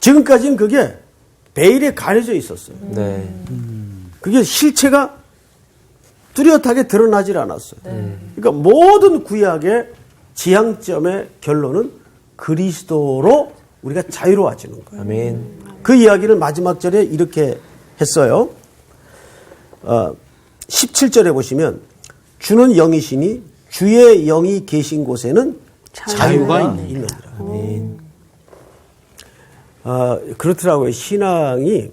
Speaker 1: 지금까지는 그게 베일에 가려져 있었어요.
Speaker 4: 네.
Speaker 1: 그게 실체가 뚜렷하게 드러나질 않았어요. 그러니까 모든 구약의 지향점의 결론은 그리스도로 우리가 자유로워지는 거예요.
Speaker 4: 아멘.
Speaker 1: 그 이야기를 마지막 절에 이렇게 했어요. 17절에 보시면 주는 영이시니 주의 영이 계신 곳에는 자유가 있느니라. 그렇더라고요. 신앙이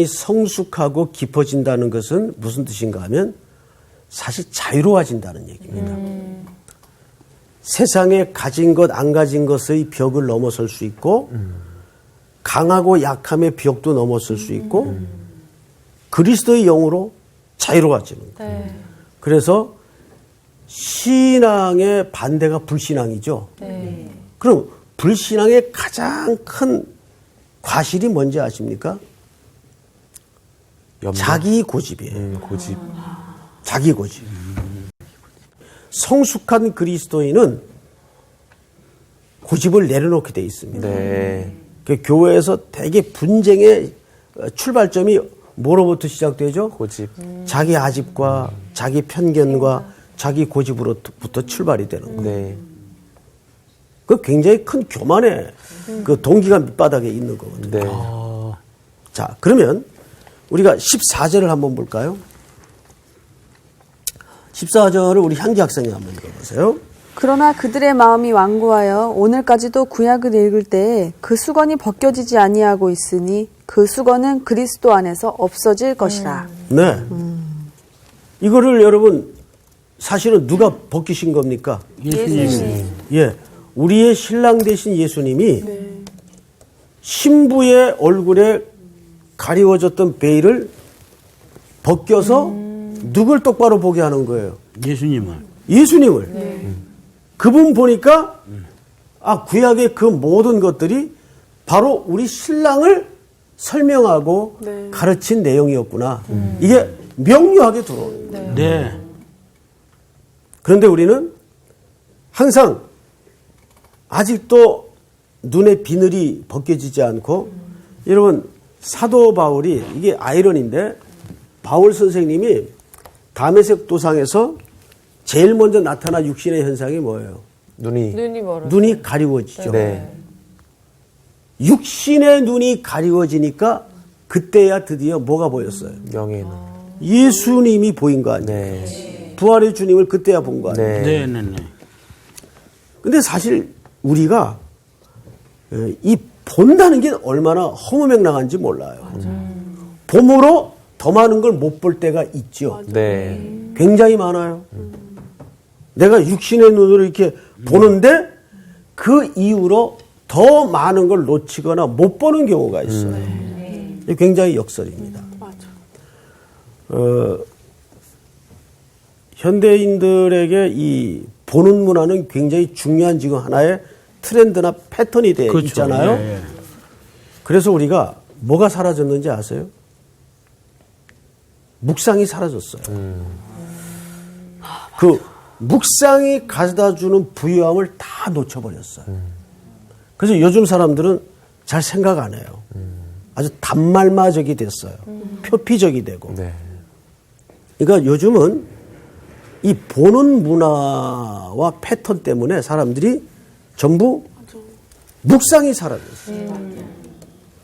Speaker 1: 성숙하고 깊어진다는 것은 무슨 뜻인가 하면 사실 자유로워진다는 얘기입니다. 세상에 가진 것, 안 가진 것의 벽을 넘어설 수 있고 강하고 약함의 벽도 넘어설 수 있고 그리스도의 영으로 자유로워지는 거예요.
Speaker 5: 네.
Speaker 1: 그래서 신앙의 반대가 불신앙이죠.
Speaker 5: 네.
Speaker 1: 그럼 불신앙의 가장 큰 과실이 뭔지 아십니까? 자기 고집이에요.
Speaker 4: 고집.
Speaker 1: 자기 고집. 성숙한 그리스도인은 고집을 내려놓게 돼 있습니다.
Speaker 4: 네.
Speaker 1: 그 교회에서 대개 분쟁의 출발점이 뭐로부터 시작되죠?
Speaker 4: 고집.
Speaker 1: 자기 아집과 자기 편견과 자기 고집으로부터 출발이 되는 거예요.
Speaker 4: 네.
Speaker 1: 그 굉장히 큰 교만의 그 동기가 밑바닥에 있는 거거든요.
Speaker 4: 네.
Speaker 1: 자, 그러면 우리가 14절을 한번 볼까요? 14절을 우리 향기 학생이 한번 읽어보세요.
Speaker 6: 그러나 그들의 마음이 완고하여 오늘까지도 구약을 읽을 때에 그 수건이 벗겨지지 아니하고 있으니 그 수건은 그리스도 안에서 없어질 것이라.
Speaker 1: 네. 이거를 여러분 사실은 누가 벗기신 겁니까?
Speaker 2: 예수님.
Speaker 1: 예. 우리의 신랑 되신 예수님이 신부의 얼굴에 가리워졌던 베일을 벗겨서 누굴 똑바로 보게 하는 거예요? 예수님을. 그분 보니까 구약의 그 모든 것들이 바로 우리 신랑을 설명하고
Speaker 3: 네.
Speaker 1: 가르친 내용이었구나. 이게 명료하게 들어옵니다.
Speaker 2: 네.
Speaker 1: 그런데 우리는 항상 아직도 눈에 비늘이 벗겨지지 않고 여러분 사도 바울이 이게 아이러니인데 바울 선생님이 다메섹 도상에서 제일 먼저 나타난 육신의 현상이 뭐예요?
Speaker 5: 눈이 멀어.
Speaker 1: 눈이 가리워지죠.
Speaker 4: 네.
Speaker 1: 육신의 눈이 가리워지니까 그때야 드디어 뭐가 보였어요?
Speaker 4: 명예는.
Speaker 1: 예수님이 보인 거 아니에요?
Speaker 4: 네.
Speaker 1: 부활의 주님을 그때야 본 거 아니에요?
Speaker 4: 네.
Speaker 2: 네, 네, 네.
Speaker 1: 근데 사실 우리가 이 본다는 게 얼마나 허무맹랑한지 몰라요. 봄으로 더 많은 걸 못 볼 때가 있죠.
Speaker 4: 네.
Speaker 1: 굉장히 많아요. 내가 육신의 눈으로 이렇게 보는데 그 이후로 더 많은 걸 놓치거나 못 보는 경우가 있어요. 이게 굉장히 역설입니다.
Speaker 3: 맞아.
Speaker 1: 현대인들에게 이 보는 문화는 굉장히 중요한 지금 하나의 트렌드나 패턴이 되어
Speaker 2: 그렇죠.
Speaker 1: 있잖아요.
Speaker 2: 예, 예.
Speaker 1: 그래서 우리가 뭐가 사라졌는지 아세요? 묵상이 사라졌어요. 그 묵상이 가져다 주는 부유함을 다 놓쳐버렸어요. 그래서 요즘 사람들은 잘 생각 안 해요. 아주 단말마적이 됐어요. 표피적이 되고.
Speaker 4: 네.
Speaker 1: 그러니까 요즘은 이 보는 문화와 패턴 때문에 사람들이 전부 묵상이 사라졌어요.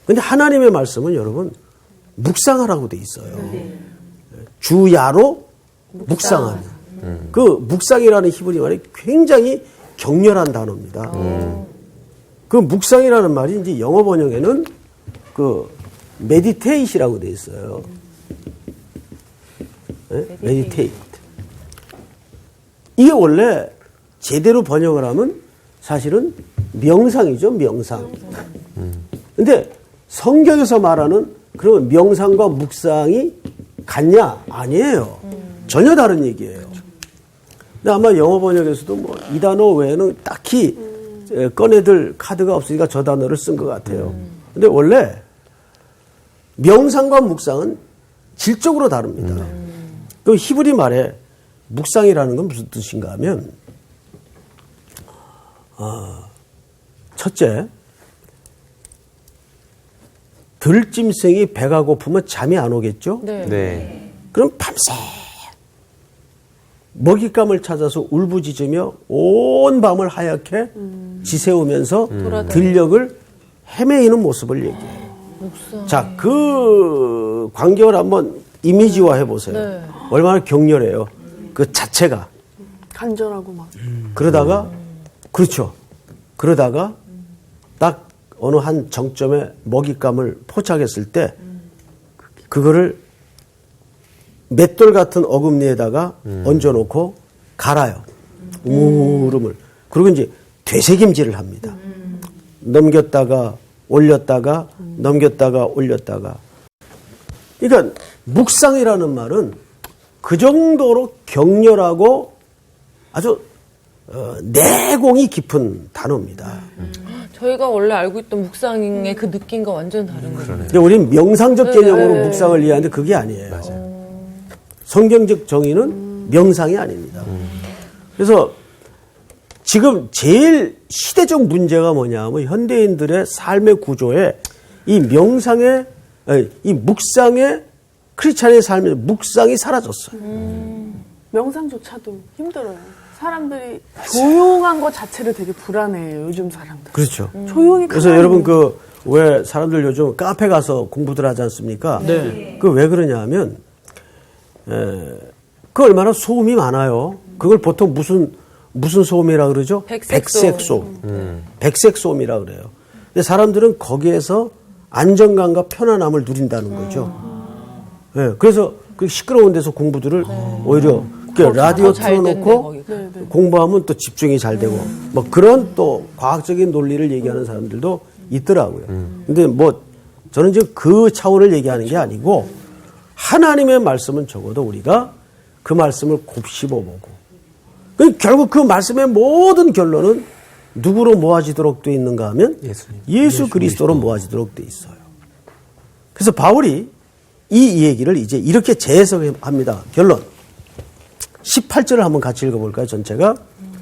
Speaker 1: 근데 하나님의 말씀은 여러분 묵상하라고 돼 있어요. 주야로 묵상하는. 그 묵상이라는 히브리 말이 굉장히 격렬한 단어입니다. 그 묵상이라는 말이 이제 영어 번역에는 그 메디테이시라고 돼 있어요. 메디테이트. 이게 원래 제대로 번역을 하면 사실은 명상이죠, 명상. 근데 성경에서 말하는 그런 명상과 묵상이 같냐? 아니에요. 전혀 다른 얘기예요. 근데 아마 영어 번역에서도 뭐 이 단어 외에는 딱히 꺼내들 카드가 없으니까 저 단어를 쓴 것 같아요. 근데 원래 명상과 묵상은 질적으로 다릅니다. 그 히브리 말에 묵상이라는 건 무슨 뜻인가 하면 첫째, 들짐승이 배가 고프면 잠이 안 오겠죠?
Speaker 4: 네.
Speaker 1: 그럼 밤새 먹잇감을 찾아서 울부짖으며 온 밤을 하얗게 지새우면서 들녘을 헤매이는 모습을 얘기해요. 자, 그 광경을 한번 이미지화 해보세요. 얼마나 격렬해요. 그 자체가.
Speaker 3: 간절하고 막.
Speaker 1: 그러다가, 그렇죠. 그러다가 딱 어느 한 정점에 먹잇감을 포착했을 때 그거를 맷돌 같은 어금니에다가 얹어놓고 갈아요. 우물음을. 그리고 이제 되새김질을 합니다. 넘겼다가 올렸다가 넘겼다가 올렸다가. 그러니까 묵상이라는 말은 그 정도로 격렬하고 아주 내공이 깊은 단어입니다.
Speaker 5: 저희가 원래 알고 있던 묵상의 그 느낌과 완전 다른 거예요.
Speaker 1: 근데 우리는 명상적 개념으로
Speaker 5: 네.
Speaker 1: 묵상을 이해하는데 그게 아니에요. 성경적 정의는 명상이 아닙니다. 그래서 지금 제일 시대적 문제가 뭐냐면 현대인들의 삶의 구조에 이 명상의, 이 묵상의 크리스찬의 삶의 묵상이 사라졌어요.
Speaker 3: 명상조차도 힘들어요. 사람들이 조용한 것 자체를 되게 불안해해요. 요즘 사람들.
Speaker 1: 그렇죠.
Speaker 3: 조용히
Speaker 1: 그래서
Speaker 3: 가만히
Speaker 1: 여러분 왜 사람들 요즘 카페 가서 공부들 하지 않습니까?
Speaker 2: 네.
Speaker 1: 그 왜 그러냐 하면 그 얼마나 소음이 많아요. 그걸 보통 무슨 소음이라 그러죠? 백색소음. 백색소음이라 그래요. 근데 사람들은 거기에서 안정감과 편안함을 누린다는 거죠. 네, 그래서 그 시끄러운 데서 공부들을 오히려 라디오 틀어놓고 공부하면 또 집중이 잘 되고 뭐 그런 또 과학적인 논리를 얘기하는 사람들도 있더라고요. 근데 뭐 저는 지금 그 차원을 얘기하는 게 아니고 하나님의 말씀은 적어도 우리가 그 말씀을 곱씹어보고 결국 그 말씀의 모든 결론은 누구로 모아지도록 돼 있는가 하면
Speaker 4: 예수님.
Speaker 1: 예수 그리스도로 모아지도록 돼 있어요. 그래서 바울이 이 얘기를 이제 이렇게 재해석합니다. 결론. 18절을 한번 같이 읽어볼까요? 전체가.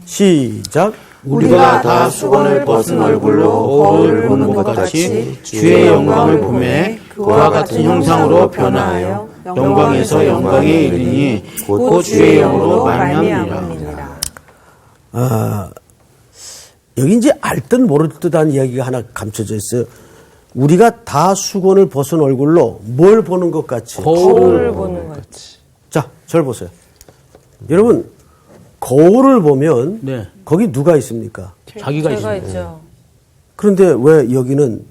Speaker 1: 시작.
Speaker 2: 우리가 다 수건을 벗은 얼굴로 거울을 보는 것 같이 주의 영광을 보매 그와 같은 형상으로 변화하여 영광에서 영광에 이르니 곧 주의 영으로 말미암으리라.
Speaker 1: 여기 이제 알듯 모를 듯한 이야기가 하나 감춰져 있어요. 우리가 다 수건을 벗은 얼굴로 뭘 보는 것 같이?
Speaker 5: 거울을 보는 것 같이.
Speaker 1: 자, 저를 보세요. 여러분, 거울을 보면
Speaker 2: 네.
Speaker 1: 거기 누가 있습니까?
Speaker 2: 자기가
Speaker 5: 제가
Speaker 2: 있습니다.
Speaker 5: 있죠.
Speaker 1: 그런데 왜 여기는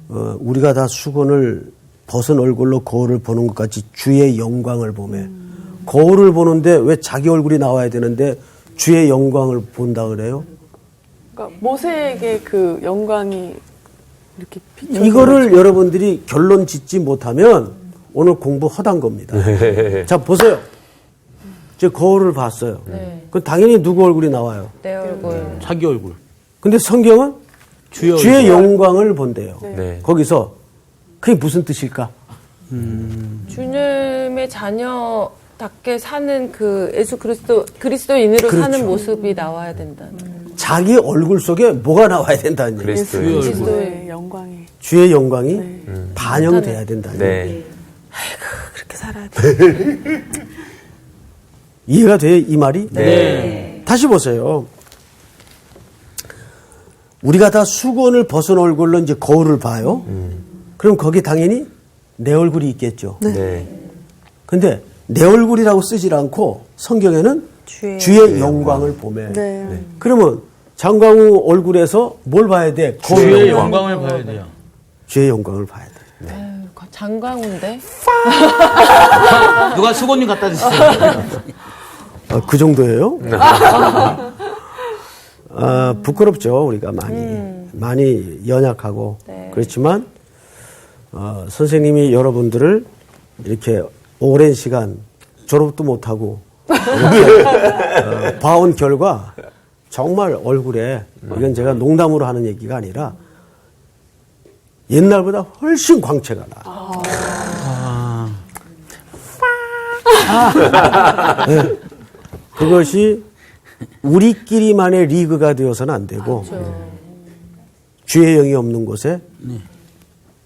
Speaker 1: 우리가 다 수건을 벗은 얼굴로 거울을 보는 것 같이 주의 영광을 보매 거울을 보는데 왜 자기 얼굴이 나와야 되는데 주의 영광을 본다 그래요?
Speaker 3: 그러니까 모세에게 그 영광이 이렇게 비춰.
Speaker 1: 이거를 여러분들이 결론 짓지 못하면 오늘 공부 허단 겁니다. 자, 보세요. 저 거울을 봤어요. 그럼 당연히 누구 얼굴이 나와요?
Speaker 5: 내 얼굴.
Speaker 2: 자기 얼굴.
Speaker 1: 근데 성경은 주의 영광을 본대요.
Speaker 4: 네.
Speaker 1: 거기서 그게 무슨 뜻일까?
Speaker 5: 주님의 자녀답게 사는 그 예수 그리스도인으로
Speaker 1: 그렇죠.
Speaker 5: 사는 모습이 나와야 된다.
Speaker 1: 자기 얼굴 속에 뭐가 나와야 된다는 얘기예요.
Speaker 4: 그리스도의 얼굴.
Speaker 3: 그리스도의 영광이.
Speaker 1: 주의 영광이 반영돼야 된다는 얘기예요.
Speaker 4: 네.
Speaker 3: 그렇게 살아야 돼.
Speaker 1: 이해가 돼요, 이 말이?
Speaker 2: 네.
Speaker 1: 다시 보세요. 우리가 다 수건을 벗은 얼굴로 이제 거울을 봐요. 그럼 거기 당연히 내 얼굴이 있겠죠.
Speaker 4: 네.
Speaker 1: 근데 내 얼굴이라고 쓰질 않고 성경에는 주의 영광을 보매.
Speaker 3: 네.
Speaker 1: 그러면 장광우 얼굴에서 뭘 봐야 돼?
Speaker 2: 주의 영광을 봐야 돼요.
Speaker 1: 주의 영광을 봐야 돼.
Speaker 5: 장광훈데?
Speaker 2: 누가 수건님 갖다 주세요.
Speaker 1: 그 정도예요? 부끄럽죠, 우리가 많이 연약하고. 그렇지만, 선생님이 여러분들을 이렇게 오랜 시간 졸업도 못하고, 이렇게, 봐온 결과, 정말 얼굴에, 이건 제가 농담으로 하는 얘기가 아니라, 옛날보다 훨씬 광채가 나. 네. 그것이 우리끼리만의 리그가 되어서는 안 되고 주의 영이 없는 곳에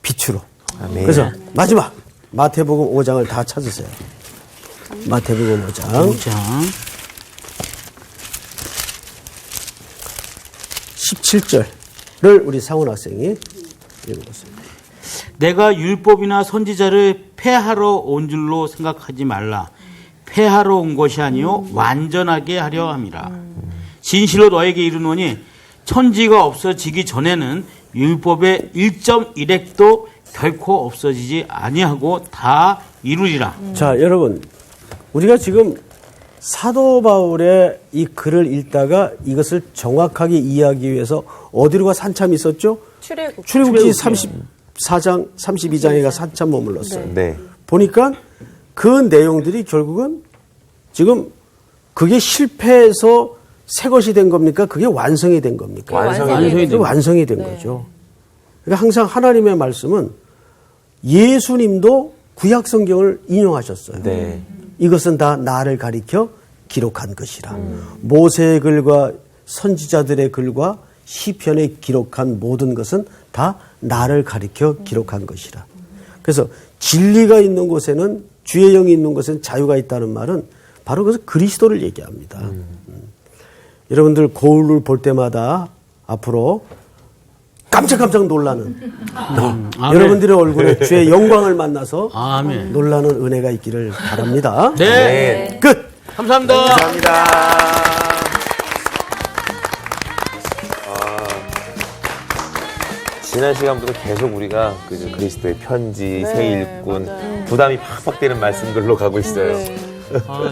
Speaker 1: 빛으로.
Speaker 4: 아멘.
Speaker 1: 그래서 마지막 마태복음 5장을 다 찾으세요. 마태복음 5장
Speaker 2: 자,
Speaker 1: 17절을 우리 상훈 학생이 읽어보세요.
Speaker 2: 내가 율법이나 선지자를 폐하러 온 줄로 생각하지 말라. 폐하러 온 것이 아니요 완전하게 하려 함이라. 진실로 너에게 이르노니 천지가 없어지기 전에는 율법의 1.1획도 결코 없어지지 아니하고 다 이루리라.
Speaker 1: 자, 여러분, 우리가 지금 사도 바울의 이 글을 읽다가 이것을 정확하게 이해하기 위해서 어디로 가 산참이 있었죠? 출애굽기 34장, 32장에 가 산참 머물렀어요.
Speaker 4: 네.
Speaker 1: 보니까 그 내용들이 결국은 지금 그게 실패해서 새 것이 된 겁니까? 그게 완성이 된 겁니까? 완성이 된 거죠. 그러니까 항상 하나님의 말씀은 예수님도 구약 성경을 인용하셨어요.
Speaker 4: 네.
Speaker 1: 이것은 다 나를 가리켜 기록한 것이라. 모세의 글과 선지자들의 글과 시편에 기록한 모든 것은 다 나를 가리켜 기록한 것이라. 그래서 진리가 있는 곳에는 주의 영이 있는 곳에는 자유가 있다는 말은 바로 그래서 그리스도를 얘기합니다. 여러분들 거울을 볼 때마다 앞으로 깜짝깜짝 놀라는 여러분들의 얼굴에 주의 영광을 만나서
Speaker 2: 아멘.
Speaker 1: 놀라는 은혜가 있기를 바랍니다.
Speaker 2: 네.
Speaker 1: 끝.
Speaker 2: 감사합니다.
Speaker 4: 감사합니다. 지난 시간부터 계속 우리가 그리스도의 편지, 새 일꾼, 부담이 팍팍 되는 말씀들로 가고 있어요.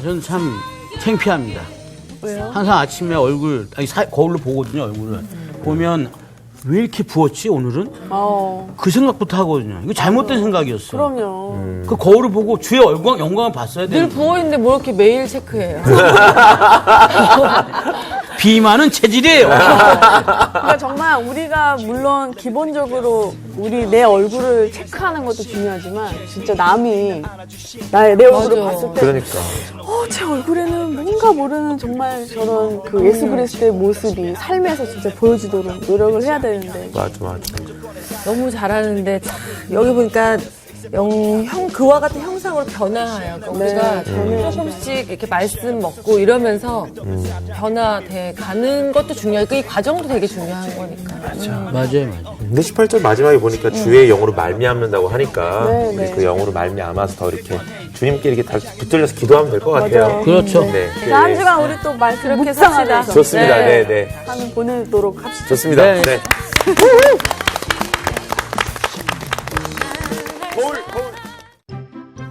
Speaker 2: 저는 참 창피합니다.
Speaker 3: 왜요?
Speaker 2: 항상 아침에 거울로 보거든요, 얼굴을. 보면 왜 이렇게 부었지 오늘은?
Speaker 3: 어,
Speaker 2: 그 생각부터 하거든요. 이거 잘못된 생각이었어.
Speaker 3: 그럼요.
Speaker 2: 그 거울을 보고 주의 영광을 봤어야 돼.
Speaker 5: 늘 부어있는데 뭐 이렇게 매일 체크해요.
Speaker 2: 비만은 체질이에요.
Speaker 3: 그러니까 정말 우리가 물론 기본적으로 내 얼굴을 체크하는 것도 중요하지만 진짜 남이 내 얼굴을
Speaker 5: 맞아.
Speaker 3: 봤을 때
Speaker 4: 그러니까.
Speaker 3: 제 얼굴에는 뭔가 모르는 정말 저런 그 예수 그리스도의 모습이 삶에서 진짜 보여지도록 노력을 해야 되는데
Speaker 4: 맞아.
Speaker 5: 너무 잘하는데 참, 여기 보니까 그와 같은 형상으로 변화해요. 그러니까 우리가 조금씩 이렇게 말씀 먹고 이러면서 변화돼 가는 것도 중요하고 이 과정도 되게 중요한 거니까.
Speaker 2: 맞아요.
Speaker 4: 근데 18절 마지막에 보니까 주의 영으로 말미암는다고 하니까
Speaker 3: 네,
Speaker 4: 우리
Speaker 3: 네.
Speaker 4: 그 영으로 말미암아서 더 이렇게 주님께 이렇게 다 붙들려서 기도하면 될 것 같아요.
Speaker 3: 맞아요.
Speaker 2: 그렇죠.
Speaker 4: 네.
Speaker 3: 한 주간 우리 또 말씀
Speaker 5: 그렇게
Speaker 3: 묵상하면서
Speaker 5: 삽시다.
Speaker 4: 좋습니다.
Speaker 5: 네.
Speaker 4: 네.
Speaker 3: 하면 보내도록 합시다.
Speaker 4: 좋습니다.
Speaker 2: 네.
Speaker 4: 네.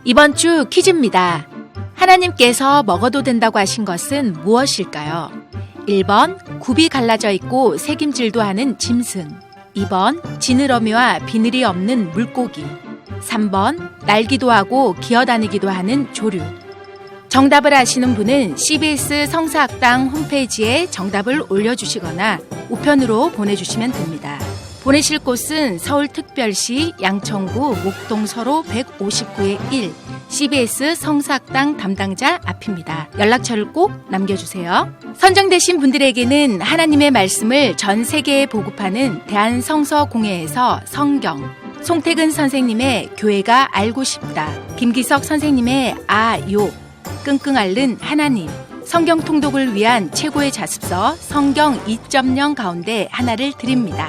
Speaker 7: 이번 주 퀴즈입니다. 하나님께서 먹어도 된다고 하신 것은 무엇일까요? 1번 굽이 갈라져 있고 새김질도 하는 짐승, 2번 지느러미와 비늘이 없는 물고기, 3번 날기도 하고 기어다니기도 하는 조류. 정답을 아시는 분은 CBS 성사학당 홈페이지에 정답을 올려주시거나 우편으로 보내주시면 됩니다. 보내실 곳은 서울특별시 양천구 목동서로 159의 1 CBS 성사학당 담당자 앞입니다. 연락처를 꼭 남겨주세요. 선정되신 분들에게는 하나님의 말씀을 전 세계에 보급하는 대한성서공회에서 성경, 송태근 선생님의 교회가 알고 싶다, 김기석 선생님의 아요, 끙끙 앓는 하나님, 성경 통독을 위한 최고의 자습서 성경 2.0 가운데 하나를 드립니다.